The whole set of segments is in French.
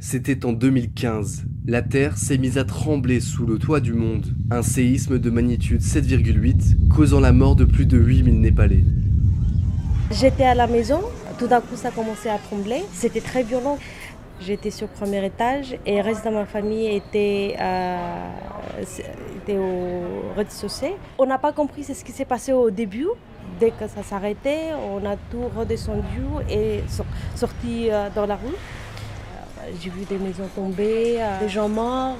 C'était en 2015. La Terre s'est mise à trembler sous le toit du monde. Un séisme de magnitude 7,8 causant la mort de plus de 8000 Népalais. J'étais à la maison, tout d'un coup ça a commencé à trembler, c'était très violent. J'étais sur le premier étage et le reste de ma famille était au rez-de-chaussée. On n'a pas compris ce qui s'est passé au début. Dès que ça s'arrêtait, on a tout redescendu et sorti dans la rue. J'ai vu des maisons tomber, des gens morts.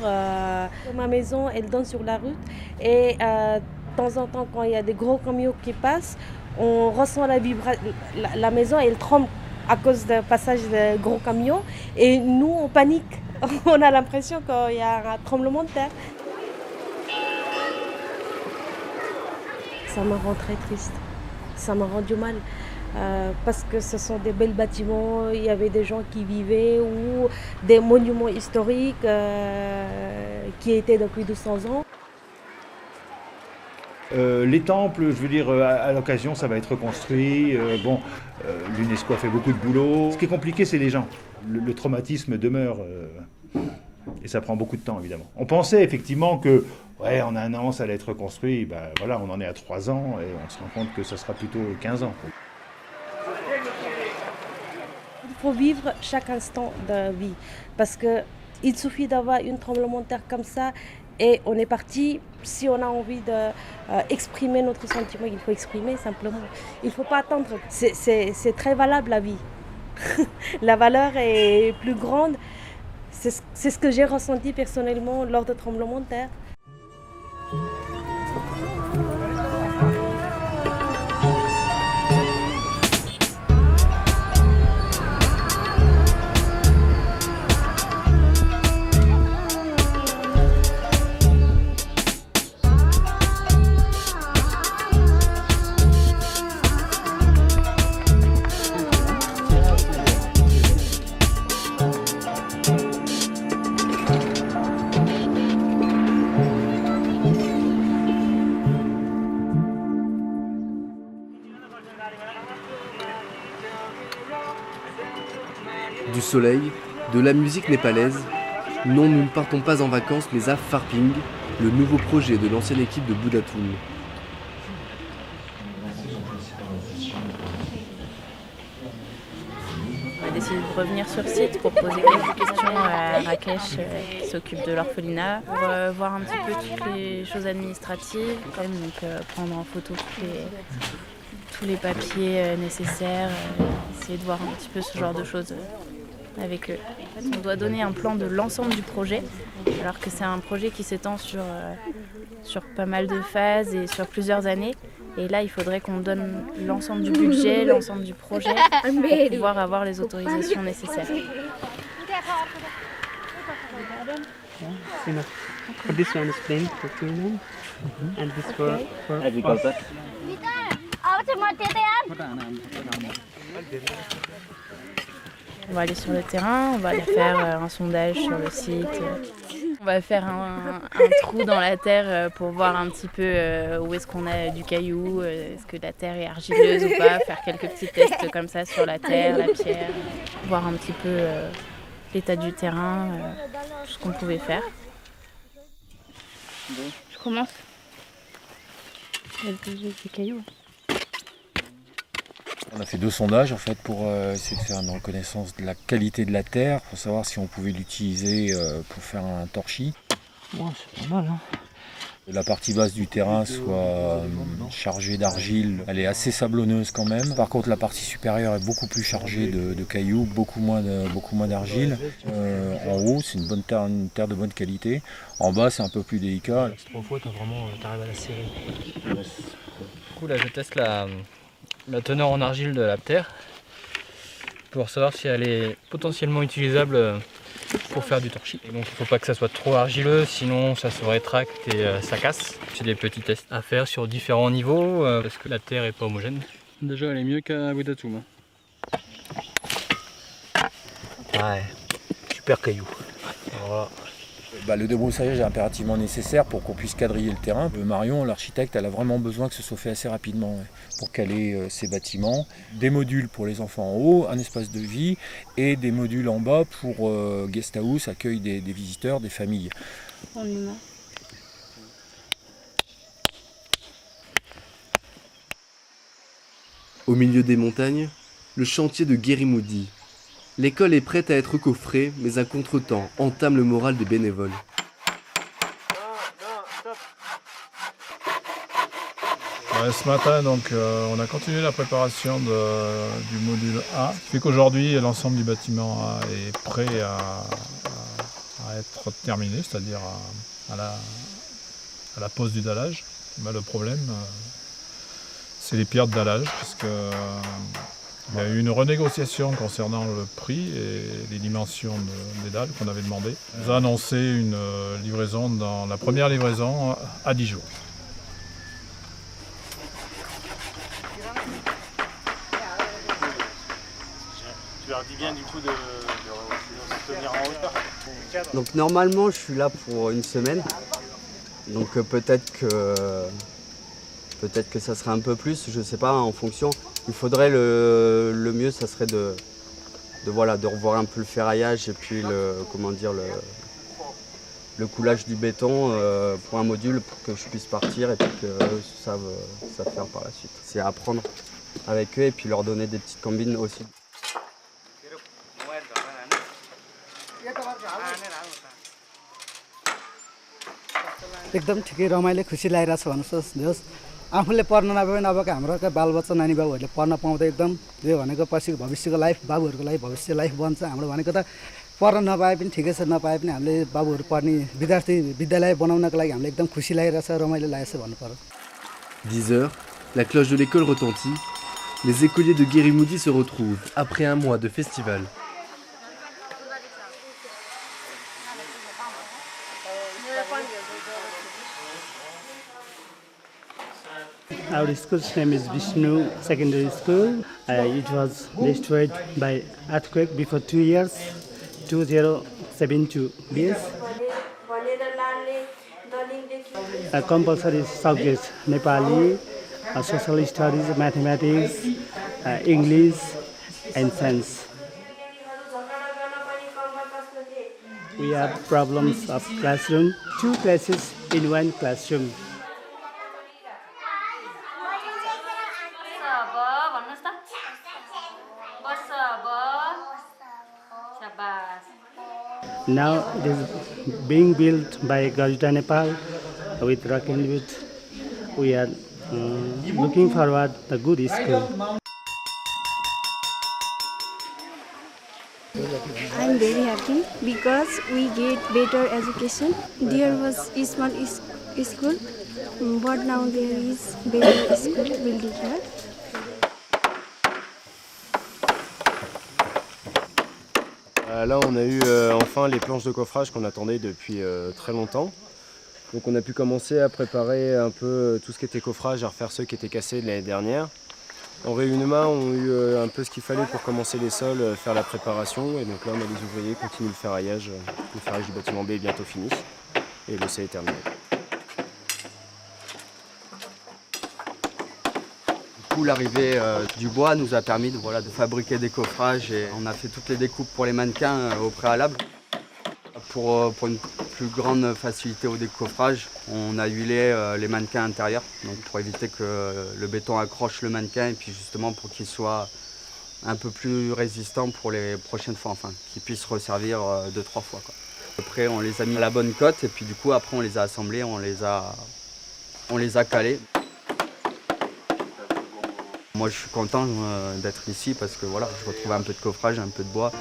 Ma maison, elle donne sur la route. Et de temps en temps, quand il y a des gros camions qui passent, on ressent la vibration. La maison, elle tremble à cause du passage de gros camions. Et nous, on panique. On a l'impression qu'il y a un tremblement de terre. Ça me rend très triste. Ça m'a rendu mal. Parce que ce sont des beaux bâtiments, il y avait des gens qui vivaient ou des monuments historiques qui étaient depuis 200 ans. Les temples, je veux dire, à l'occasion, ça va être reconstruit. L'UNESCO a fait beaucoup de boulot. Ce qui est compliqué, c'est les gens. Le traumatisme demeure et ça prend beaucoup de temps, évidemment. On pensait effectivement que, ouais, en un an, ça allait être reconstruit. Ben, voilà, on en est à 3 ans et on se rend compte que ça sera plutôt 15 ans. Il faut vivre chaque instant de vie parce qu'il suffit d'avoir un tremblement de terre comme ça et on est parti. Si on a envie d'exprimer notre sentiment, il faut exprimer simplement. Il ne faut pas attendre. C'est très valable la vie. La valeur est plus grande. C'est ce que j'ai ressenti personnellement lors de tremblement de terre. Du soleil, de la musique népalaise. Non, nous ne partons pas en vacances, mais à Pharping, le nouveau projet de l'ancienne équipe de Budatum. On a décidé de revenir sur site pour poser quelques questions à Rakesh qui s'occupe de l'orphelinat, pour voir un petit peu toutes les choses administratives, donc prendre en photo tous les papiers nécessaires, essayer de voir un petit peu ce genre de choses avec eux. En fait, on doit donner un plan de l'ensemble du projet, alors que c'est un projet qui s'étend sur pas mal de phases et sur plusieurs années. Et là, il faudrait qu'on donne l'ensemble du budget, l'ensemble du projet, pour pouvoir avoir les autorisations nécessaires. This one is plain for children, and this for agriculture. On va aller sur le terrain, on va aller faire un sondage sur le site. On va faire un trou dans la terre pour voir un petit peu où est-ce qu'on a du caillou, est-ce que la terre est argileuse ou pas, faire quelques petits tests comme ça sur la terre, la pierre, voir un petit peu l'état du terrain, tout ce qu'on pouvait faire. Je commence. Il y a des cailloux. On a fait 2 sondages en fait pour essayer de faire une reconnaissance de la qualité de la terre, pour savoir si on pouvait l'utiliser pour faire un torchis. Ouais, c'est pas mal, hein. La partie basse du terrain soit chargée d'argile, elle est assez sablonneuse quand même. Par contre la partie supérieure est beaucoup plus chargée de cailloux, beaucoup moins d'argile. En haut c'est une terre de bonne qualité. En bas c'est un peu plus délicat. 3 fois t'arrives à la serrer. Du coup là je teste la teneur en argile de la terre pour savoir si elle est potentiellement utilisable pour faire du torchis. Et donc il ne faut pas que ça soit trop argileux, sinon ça se rétracte et ça casse. C'est des petits tests à faire sur différents niveaux parce que la terre n'est pas homogène. Déjà elle est mieux qu'à Budatum. Ouais, super caillou. Voilà. Le débroussaillage est impérativement nécessaire pour qu'on puisse quadriller le terrain. Marion, l'architecte, elle a vraiment besoin que ce soit fait assez rapidement pour caler ces bâtiments. Des modules pour les enfants en haut, un espace de vie et des modules en bas pour guest house, accueil des visiteurs, des familles. Au milieu des montagnes, le chantier de Guérimoudi. L'école est prête à être coffrée, mais un contretemps entame le moral des bénévoles. Ce matin, on a continué la préparation du module A, ce qui fait qu'aujourd'hui, l'ensemble du bâtiment A est prêt à être terminé, c'est-à-dire à la pose du dallage. Le problème, c'est les pierres de dallage, puisque il y a eu une renégociation concernant le prix et les dimensions des dalles qu'on avait demandé. On nous a annoncé une livraison, dans la première livraison, à 10 jours. Tu leur dis bien du coup de se tenir en hauteur. Donc normalement je suis là pour une semaine. Donc peut-être que ça serait un peu plus, je sais pas, en fonction. Il faudrait le mieux, ça serait de revoir un peu le ferraillage et puis le coulage du béton pour un module pour que je puisse partir et puis qu'eux savent faire par la suite. C'est à apprendre avec eux et puis leur donner des petites combines aussi. एकदम ठिकै रमाइलो खुसी लागिरहेछ भन्नुहोस् आफूले पढ्न नपाए पनि अबका हाम्रो बालबच्चा नानी बाबुहरूले पढ्न पाउँदा एकदम यो भनेको पछि भविष्यको लाइफ बाबुहरूको लागि भविष्य लाइफ बन्छ हाम्रो भनेको त पढ्न नपाए पनि ठिकै छ नपाए पनि हामीले बाबुहरू पढ्ने विद्यालय बनाउनको लागि हामीले एकदम खुसी लागिरहेछ रमाइलो लागेछ भन्नु पर्यो 10 heures, la cloche de l'école retentit. Les écoliers de Guérimoudi se retrouvent après un mois de festival. Our school's name is Vishnu Secondary School. It was destroyed by earthquake before 2 years, 2072 BS. Compulsory subjects Nepali, social studies, mathematics, English, and science. We have problems of classroom, 2 classes in 1 classroom. Now it is being built by Gajda Nepal with Rakenwood. We are looking forward to a good school. I'm very happy because we get better education. There was small school, but now there is better school building here. Là, on a eu enfin les planches de coffrage qu'on attendait depuis très longtemps. Donc on a pu commencer à préparer un peu tout ce qui était coffrage, à refaire ceux qui étaient cassés de l'année dernière. En Réunion, on a eu un peu ce qu'il fallait pour commencer les sols, faire la préparation. Et donc là, on a les ouvriers qui continuent le ferraillage. Le ferraillage du bâtiment B est bientôt fini et le C est terminé. L'arrivée du bois nous a permis de fabriquer des coffrages et on a fait toutes les découpes pour les mannequins au préalable. Pour une plus grande facilité au décoffrage, on a huilé les mannequins intérieurs donc pour éviter que le béton accroche le mannequin et puis justement pour qu'il soit un peu plus résistant pour les prochaines fois, enfin qu'il puisse resservir 2-3 fois. Après on les a mis à la bonne cote et puis du coup après on les a assemblés, on les a calés. Moi je suis content d'être ici parce que voilà, je retrouve un peu de coffrage, un peu de bois,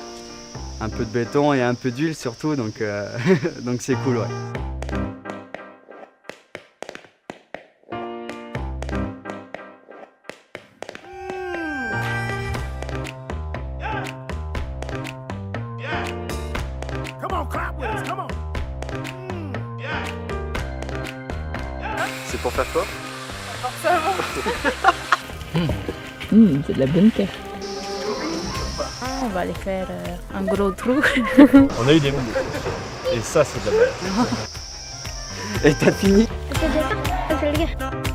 un peu de béton et un peu d'huile surtout, donc c'est cool. Ouais. C'est pour faire quoi? C'est de la bonne terre. On va aller faire un gros trou. On a eu des Et ça, c'est de la balle. Et t'as fini? Itu dia kan,